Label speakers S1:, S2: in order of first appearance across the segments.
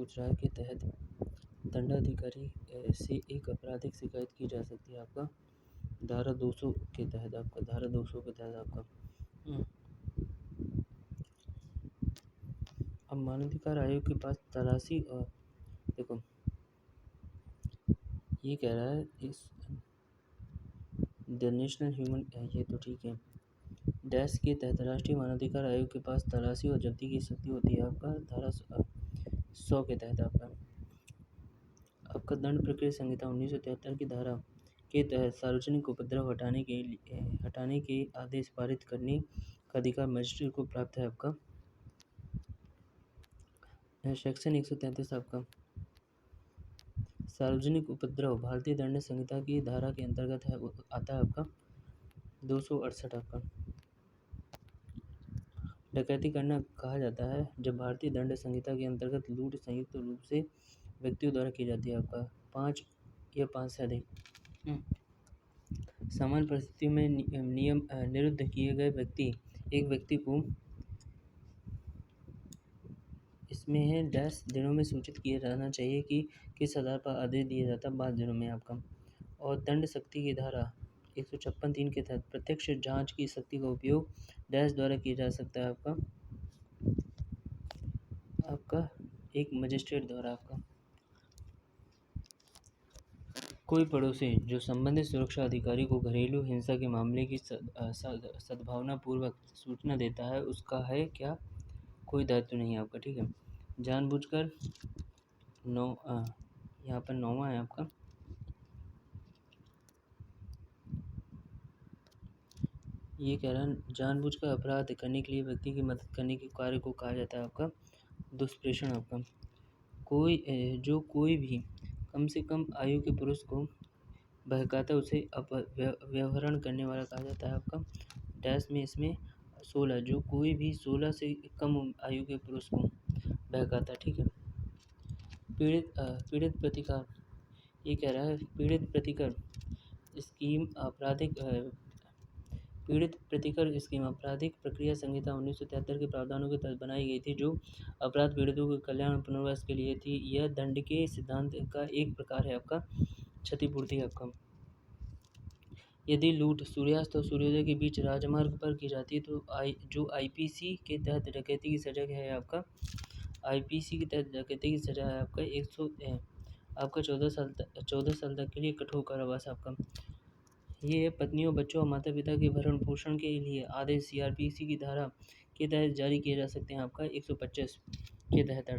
S1: पूछ रहा है के तहत दंडाधिकारी से एक आपराधिक शिकायत की जा सकती है आपका धारा 200 के तहत आपका अब मानवाधिकार आयोग के पास तलाशी और देखो ये कह रहा है इस द नेशनल ह्यूमन ये तो ठीक है डैश के तहत राष्ट्रीय मानवाधिकार आयोग के पास तलाशी और जब्ती की शक्ति होती है आपका धारा 100 के तहत आपका दंड प्रक्रिया संहिता 1973 की धारा के तहत सार्वजनिक उपद्रव हटाने के आदेश पारित करने का अधिकार मजिस्ट्रेट को प्राप्त है आपका सेक्शन 133 आपका सार्वजनिक उपद्रव भारतीय दंड संहिता की धारा के अंतर्गत आता है आपका 268 आपका डकैती करना कहा जाता है जब भारतीय दंड संहिता के अंतर्गत लूट संयुक्त रूप से व्यक्तियों द्वारा की जाती है आपका 5 या 5 से अधिक सामान्य परिस्थितियों में नियम निरुद्ध किए गए एक व्यक्ति को इसमें है डैश दिनों में सूचित किया जाना चाहिए कि किस आधार पर आदेश दिया जाता है 5 दिनों में आपका और दंड शक्ति की धारा 156(3) के तहत प्रत्यक्ष जांच की शक्ति का उपयोग डैश द्वारा किया जा सकता है आपका एक मजिस्ट्रेट द्वारा आपका कोई पड़ोसी जो संबंधित सुरक्षा अधिकारी को घरेलू हिंसा के मामले की सद्भावनापूर्वक सूचना देता है उसका है क्या कोई दायित्व नहीं है आपका ठीक है जानबूझकर यहाँ पर 9वां है आपका ये कह रहा है जानबूझकर अपराध करने के लिए व्यक्ति की मदद करने के कार्य को कहा जाता है आपका दुष्प्रेषण आपका कोई भी कम से कम आयु के पुरुष को बहकाता उसे अपव्यवहार करने वाला कहा जाता है आपका डैश में इसमें 16 जो कोई भी 16 से कम आयु के पुरुष को बहकाता ठीक है पीड़ित प्रतिकार ये कह रहा है पीड़ित प्रतिकर स्कीम आपराधिक प्रक्रिया संहिता 1973 के प्रावधानों के तहत बनाई गई थी जो अपराध पीड़ितों के कल्याण और पुनर्वास के लिए थी यह दंड के सिद्धांत का एक प्रकार है आपका क्षतिपूर्ति आपका यदि लूट सूर्यास्त और सूर्योदय के बीच राजमार्ग पर की जाती है तो जो आईपीसी के तहत डकैती की सजा है आपका आईपीसी के तहत डकैती की सजा है आपका 100 आपका 14 साल तक के लिए कठोर कारावास आपका ये पत्नियों बच्चों और माता पिता के भरण पोषण के लिए आदेश सीआरपीसी की धारा के तहत जारी किए जा सकते हैं आपका 125 के तहत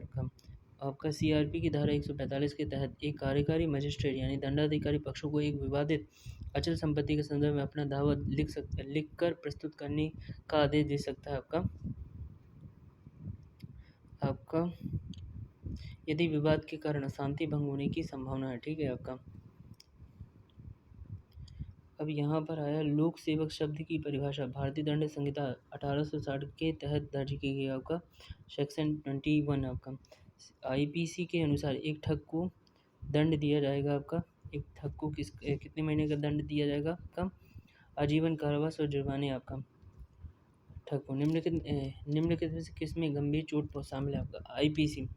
S1: आपका सीआरपी की धारा 145 के तहत एक कार्यकारी मजिस्ट्रेट यानी दंडाधिकारी पक्षों को एक विवादित अचल संपत्ति के संदर्भ में अपना दावा लिख कर प्रस्तुत करने का आदेश दे सकता है आपका यदि विवाद के कारण शांति भंग होने की संभावना है ठीक है आपका अब यहाँ पर आया लोक सेवक शब्द की परिभाषा भारतीय दंड संहिता 1860 के तहत दर्ज की गई आपका सेक्शन 21 आपका आईपीसी के अनुसार एक ठग को दंड दिया जाएगा आपका एक ठग को कितने महीने का दंड दिया जाएगा आपका आजीवन कारावास और जुर्माने आपका ठग को निम्नलिखित में से किसमें गंभीर चोट शामिल है आपका आईपीसी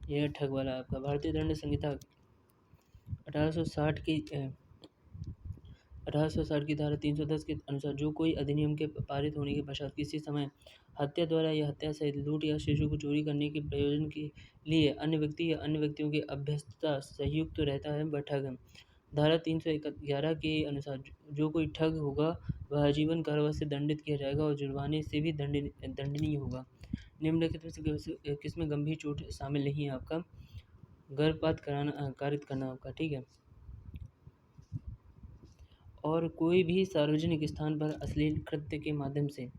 S1: यह ठग वाला आपका भारतीय दंड संहिता 1860 की धारा 310 के अनुसार जो कोई अधिनियम के पारित होने के पश्चात किसी समय हत्या द्वारा या हत्या सहित लूट या शिशु को चोरी करने के प्रयोजन के लिए अन्य व्यक्ति या अन्य व्यक्तियों की अभ्यस्तता संयुक्त रहता है वह ठग है धारा 311 के अनुसार जो कोई ठग होगा वह आजीवन कारावास से दंडित किया जाएगा और जुर्माने से भी दंडनीय होगा निम्नलिखित में से किसमें गंभीर चोट शामिल नहीं है आपका गर्भपात कारित करना आपका ठीक है और कोई भी सार्वजनिक स्थान पर अश्लील कृत्य के माध्यम से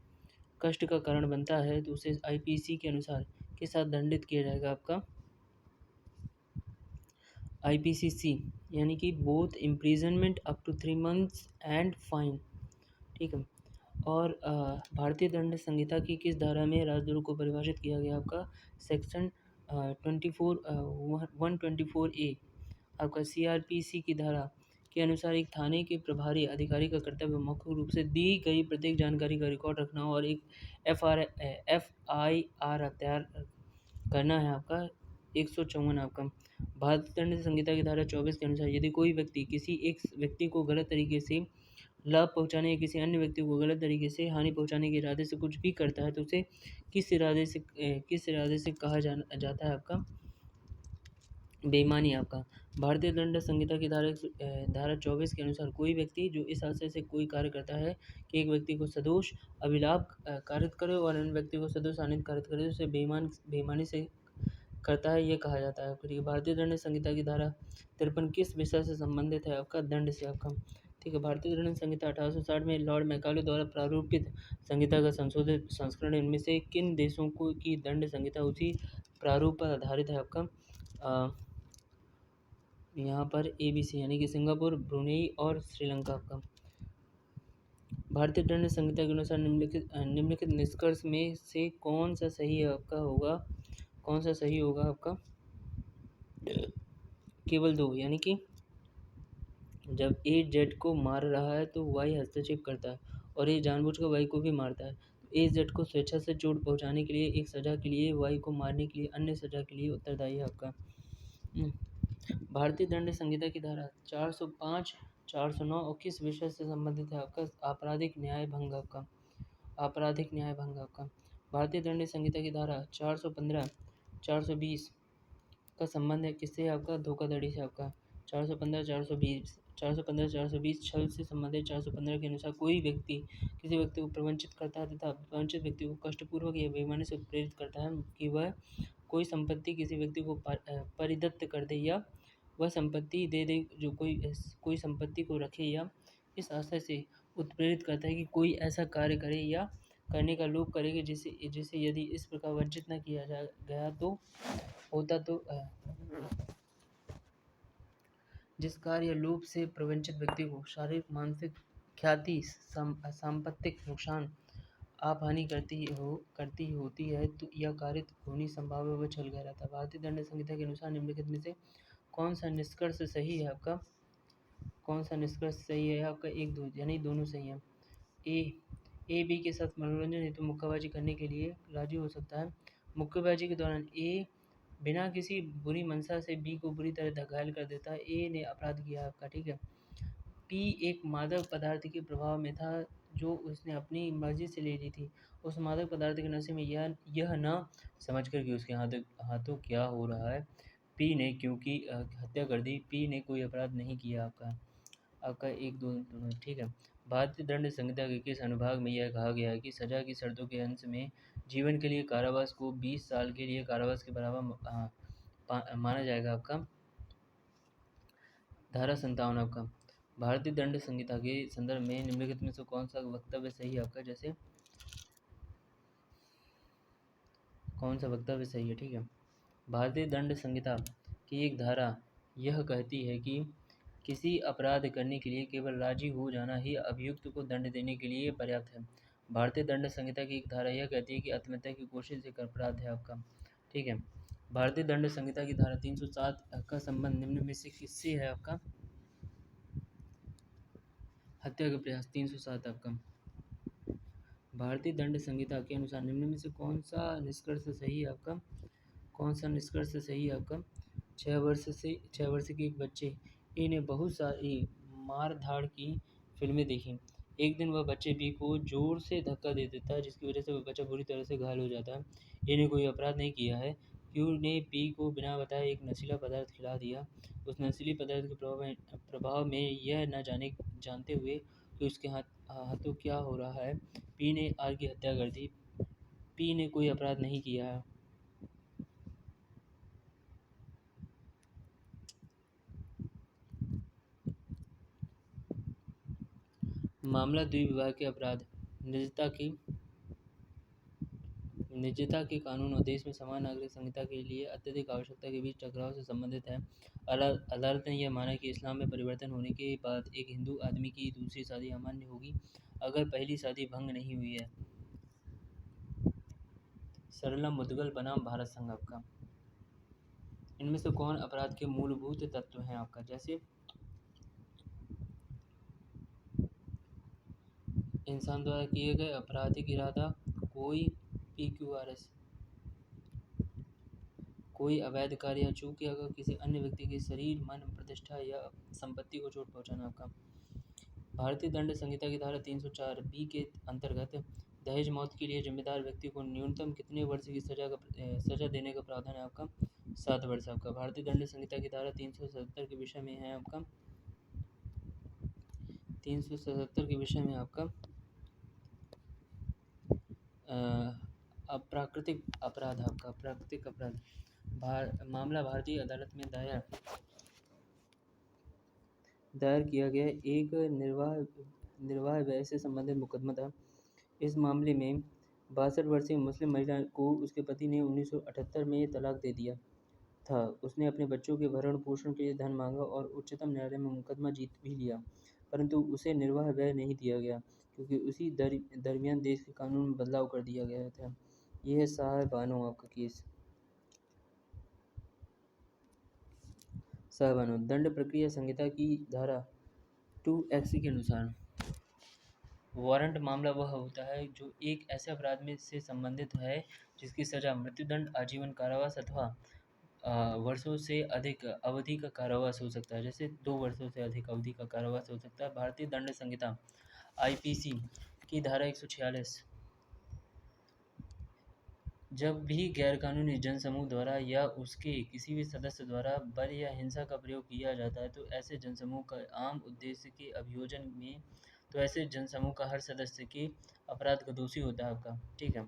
S1: कष्ट का कारण बनता है तो उसे आईपीसी के अनुसार के साथ दंडित किया जाएगा आपका आईपीसीसी यानी कि both imprisonment up to 3 months and fine ठीक है और भारतीय दंड संहिता की किस धारा में राजद्रोह को परिभाषित किया गया आपका सेक्शन 124A आपका सीआरपीसी की धारा के अनुसार एक थाने के प्रभारी अधिकारी का कर्तव्य मौखिक रूप से दी गई प्रत्येक जानकारी का रिकॉर्ड रखना और एक FIR तैयार करना है आपका 154 आपका भारतीय दंड संहिता की धारा 24 के अनुसार यदि कोई व्यक्ति किसी एक व्यक्ति को गलत तरीके से लाभ पहुंचाने या किसी अन्य व्यक्ति को गलत तरीके से हानि पहुंचाने के इरादे से कुछ भी करता है तो उसे किस इरादे से कहा जाता है आपका बेईमानी आपका भारतीय दंड संहिता की धारा 24 के अनुसार कोई व्यक्ति जो इस आशय से कोई कार्य करता है कि एक व्यक्ति को सदोष अभिलाप कारित करे और अन्य व्यक्ति को सदोष हानित कारित करे उसे बेईमानी से करता है ये कहा जाता है। फिर भारतीय दंड संहिता की धारा 53 किस विषय से संबंधित है आपका दंड से आपका ठीक है। भारतीय दंड संहिता 1860 में लॉर्ड मैकाले द्वारा प्रारूपित संहिता का संशोधित संस्करण इनमें से किन देशों को की दंड संहिता उसी प्रारूप पर आधारित है आपका यहाँ पर ABC यानी कि सिंगापुर, ब्रुनेई और श्रीलंका का। भारतीय दंड संहिता के अनुसार निम्नलिखित निष्कर्ष में से कौन सा सही होगा आपका केवल दो यानी कि जब A Z को मार रहा है तो Y हस्तक्षेप करता है और A जानबूझकर Y को भी मारता है। A Z को स्वेच्छा से चोट पहुंचाने के लिए एक सजा के लिए Y को मारने के लिए अन्य सजा के लिए उत्तरदायी है आपका। भारतीय दंड संहिता की धारा 405, 409 और किस विषय से संबंधित है आपका आपराधिक न्याय भंग आपका। भारतीय दंड संहिता की धारा 415, 420 का संबंध है किससे आपका धोखाधड़ी से आपका 415, 420 छल से संबंधित 415 के अनुसार कोई व्यक्ति किसी व्यक्ति को प्रवंचित करता है तथा प्रवंचित व्यक्ति को कष्टपूर्वक या बेईमानी से प्रेरित करता है कि वह कोई संपत्ति किसी व्यक्ति को परिदत्त कर दे या वह संपत्ति दे दे जो कोई संपत्ति को रखे या इस आशय से उत्प्रेरित करता है कि कोई ऐसा कार्य करे या करने का लोभ करेगा जिसे यदि इस प्रकार वंचित न किया गया तो होता तो जिस कार्य या लोभ से प्रवंचित व्यक्ति को शारीरिक मानसिक ख्याति सांपत्तिक नुकसान आप हानि करती होती है तो यह कारित होनी संभव है वह छल गया रहता है। भारतीय दंड संहिता के अनुसार निम्नलिखित में से कौन सा निष्कर्ष सही है आपका एक दो यानी दोनों सही है। ए बी के साथ मनोरंजन हेतु मुक्काबाजी करने के लिए राजी हो सकता है। मुक्केबाजी के दौरान ए बिना किसी बुरी मंशा से बी को बुरी तरह घायल कर देता है। ए ने अपराध किया आपका ठीक है। पी एक मादक पदार्थ के प्रभाव में था जो उसने अपनी मर्जी से ले ली थी। उस मादक पदार्थ के नशे में यह न समझकर कि उसके हाथों क्या हो रहा है पी ने क्योंकि हत्या कर दी। पी ने कोई अपराध नहीं किया आपका एक दो ठीक है। भारतीय दंड संहिता के किस अनुभाग में यह कहा गया है कि सजा की शर्तों के अंश में जीवन के लिए कारावास को 20 साल के लिए कारावास के बराबर माना जाएगा आपका धारा 57 आपका। भारतीय दंड संहिता के संदर्भ में निम्नलिखित में से कौन सा वक्तव्य सही है आपका जैसे कौन सा वक्तव्य सही है ठीक है। भारतीय दंड संहिता की एक धारा यह कहती है कि किसी अपराध करने के लिए केवल राजी हो जाना ही अभियुक्त को दंड देने के लिए पर्याप्त है। भारतीय दंड संहिता की एक धारा यह कहती है कि आत्महत्या की कोशिश एक अपराध है आपका ठीक है। भारतीय दंड संहिता की धारा 307 का संबंध निम्न में से किससे है आपका हत्या का प्रयास 307 आपका। भारतीय दंड संहिता के अनुसार निम्न में से कौन सा निष्कर्ष सही है आपका 6 वर्ष के एक बच्चे ए ने बहुत सारी मार धाड़ की फिल्में देखी। एक दिन वह बच्चे बी को जोर से धक्का दे देता है जिसकी वजह से वह बच्चा बुरी तरह से घायल हो जाता है। ए ने कोई अपराध नहीं किया है। क्यू ने पी को बिना बताए एक नशीला पदार्थ खिला दिया। उस नशीले पदार्थ के प्रभाव में यह न जानते हुए कि उसके हाथों क्या हो रहा है पी ने आर की हत्या कर दी। पी ने कोई अपराध नहीं किया है। मामला द्विविवाह के अपराध निजता के कानून और देश में समान नागरिक संहिता के लिए अत्यधिक आवश्यकता के बीच टकराव से संबंधित है। अदालत ने यह माना कि इस्लाम में परिवर्तन होने के बाद एक हिंदू आदमी की दूसरी शादी अमान्य होगी अगर पहली शादी भंग नहीं हुई है। सरला मुदगल बनाम भारत संघ आपका। इनमें से कौन अपराध के मूलभूत तत्व हैं आपका जैसे इंसान द्वारा किए गए आपराधिक इरादा कोई PQRS कोई अवैध कार्य या चूक या किसी अन्य व्यक्ति के शरीर, मन, प्रतिष्ठा या संपत्ति को चोट पहुंचाना आपका। भारतीय दंड संहिता की धारा 304 बी के अंतर्गत दहेज मौत के लिए जिम्मेदार व्यक्ति को न्यूनतम कितने वर्ष की सजा देने का प्रावधान है आपका? 7 वर्ष आपका। भारतीय दंड संहिता की धारा 377 के विषय में है आपका 377 के विषय में आपका अप्राकृतिक अपराध आपका प्राकृतिक अपराध मामला भारतीय अदालत में दायर किया गया एक निर्वाह व्यय से संबंधित मुकदमा था। इस मामले में 62 वर्षीय मुस्लिम महिला को उसके पति ने 1978 में तलाक दे दिया था। उसने अपने बच्चों के भरण पोषण के लिए धन मांगा और उच्चतम न्यायालय में मुकदमा जीत भी लिया, परंतु उसे निर्वाह व्यय नहीं दिया गया क्योंकि उसी दरमियान देश के कानून में बदलाव कर दिया गया था। यह है साहबानो आपका केस। साहबानो दंड प्रक्रिया संहिता की धारा 280 के अनुसार वारंट मामला वह होता है जो एक ऐसे अपराध में से संबंधित है जिसकी सजा मृत्युदंड, आजीवन कारावास अथवा वर्षों से अधिक अवधि का कारावास हो सकता है। जैसे 2 वर्षों से अधिक अवधि का कारावास हो सकता है। भारतीय दंड संहिता IPC की धारा 146 जब भी गैरकानूनी जनसमूह द्वारा या उसके किसी भी सदस्य द्वारा बल या हिंसा का प्रयोग किया जाता है तो ऐसे जनसमूह का आम उद्देश्य के अभियोजन में तो ऐसे जनसमूह का हर सदस्य के अपराध का दोषी होता है आपका। ठीक है।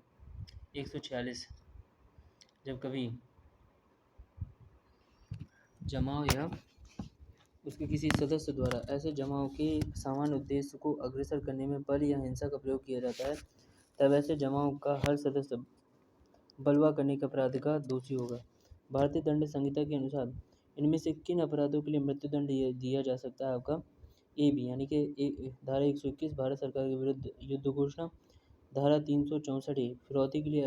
S1: 146 जब कभी जमाव या उसके किसी सदस्य द्वारा ऐसे जमाव के सामान्य उद्देश्य को अग्रसर करने में बल या हिंसा का प्रयोग किया जाता है तब ऐसे जमाव का हर सदस्य बलवा करने के अपराध का दोषी होगा। भारतीय दंड संहिता के अनुसार इनमें से किन अपराधों के लिए मृत्युदंड दिया जा सकता है आपका? ए बी यानी कि धारा 121 भारत सरकार के विरुद्ध युद्ध घोषणा, धारा 364 फिरौती के लिए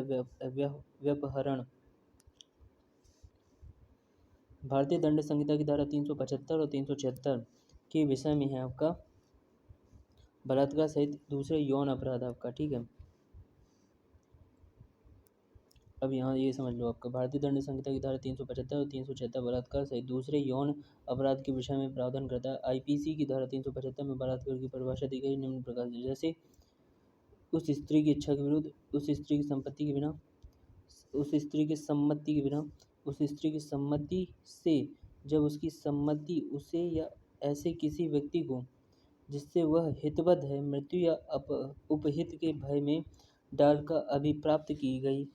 S1: व्यपहरण। भारतीय दंड संहिता की धारा 375 और 376 के विषय में है आपका बलात्कार सहित दूसरे यौन अपराध आपका। ठीक है। अब यहाँ ये समझ लो आपका भारतीय दंड संहिता की धारा 375 और 376 बलात्कार सहित दूसरे यौन अपराध के विषय में प्रावधान करता है। IPC की धारा 375 में बलात्कार की परिभाषा दी गई निम्न प्रकार से, जैसे उस स्त्री की इच्छा के विरुद्ध, उस स्त्री की संपत्ति के बिना, उस स्त्री की सम्मति के बिना, उस स्त्री की सम्मति से जब उसकी सम्मति उसे या ऐसे किसी व्यक्ति को जिससे वह हितबद्ध है मृत्यु या उपहित के भय में डालकर अभिप्राप्त की गई,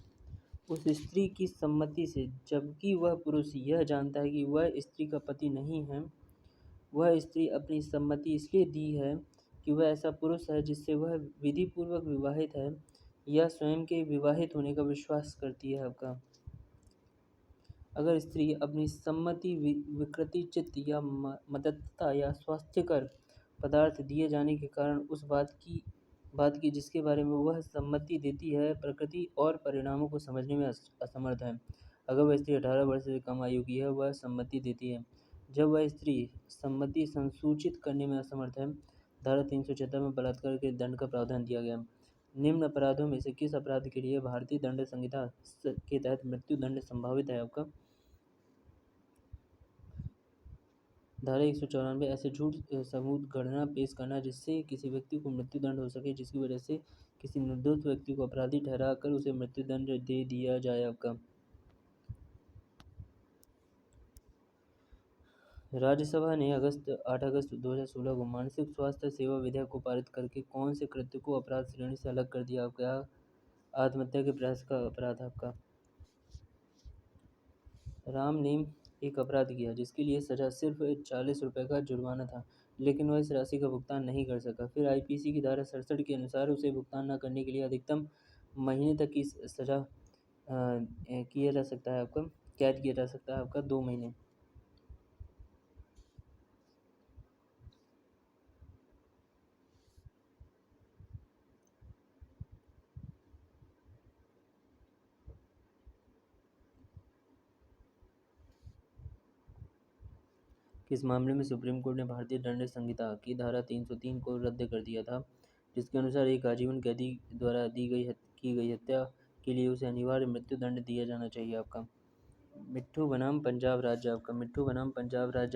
S1: उस स्त्री की सम्मति से जबकि वह पुरुष यह जानता है कि वह स्त्री का पति नहीं है, वह स्त्री अपनी सम्मति इसलिए दी है कि वह ऐसा पुरुष है जिससे वह विधिपूर्वक विवाहित है या स्वयं के विवाहित होने का विश्वास करती है आपका। अगर स्त्री अपनी सम्मति विकृति चित्त या मददता या स्वास्थ्यकर पदार्थ दिए जाने के कारण उस बात की जिसके बारे में वह सम्मति देती है प्रकृति और परिणामों को समझने में असमर्थ है। अगर वह स्त्री 18 वर्ष से कम आयु की है वह सम्मति देती है जब वह स्त्री सम्मति संसूचित करने में असमर्थ है। धारा 376 में बलात्कार के दंड का प्रावधान दिया गया। निम्न अपराधों में से किस अपराध के लिए भारतीय दंड संहिता के तहत मृत्यु दंड संभावित है आपका? धारा 194 ऐसे झूठ सबूत गढ़ना पेश करना जिससे किसी व्यक्ति को मृत्युदंड हो सके जिसकी वजह से किसी निर्दोष व्यक्ति को अपराधी ठहराकर उसे मृत्युदंड दे दिया जाए आपका। राज्यसभा ने 8 अगस्त 2016 को मानसिक स्वास्थ्य सेवा विधेयक को पारित करके कौन से कृत्य को अपराध श्रेणी से अलग कर दिया आपका? आत्महत्या के प्रयास का अपराध आपका। राम ने एक अपराध किया जिसके लिए सजा सिर्फ 40 रुपये का जुर्माना था, लेकिन वह इस राशि का भुगतान नहीं कर सका। फिर IPC की धारा 67 के अनुसार उसे भुगतान न करने के लिए अधिकतम महीने तक की सजा किया जा सकता है आपका, कैद किया जा सकता है आपका 2 महीने। किस मामले में सुप्रीम कोर्ट ने भारतीय दंड संहिता की धारा 303 को रद्द कर दिया था, जिसके अनुसार एक आजीवन कैदी द्वारा की गई हत्या के लिए उसे अनिवार्य मृत्युदंड दिया जाना चाहिए आपका? मिट्ठू बनाम पंजाब राज्य आपका मिट्ठू बनाम पंजाब राज्य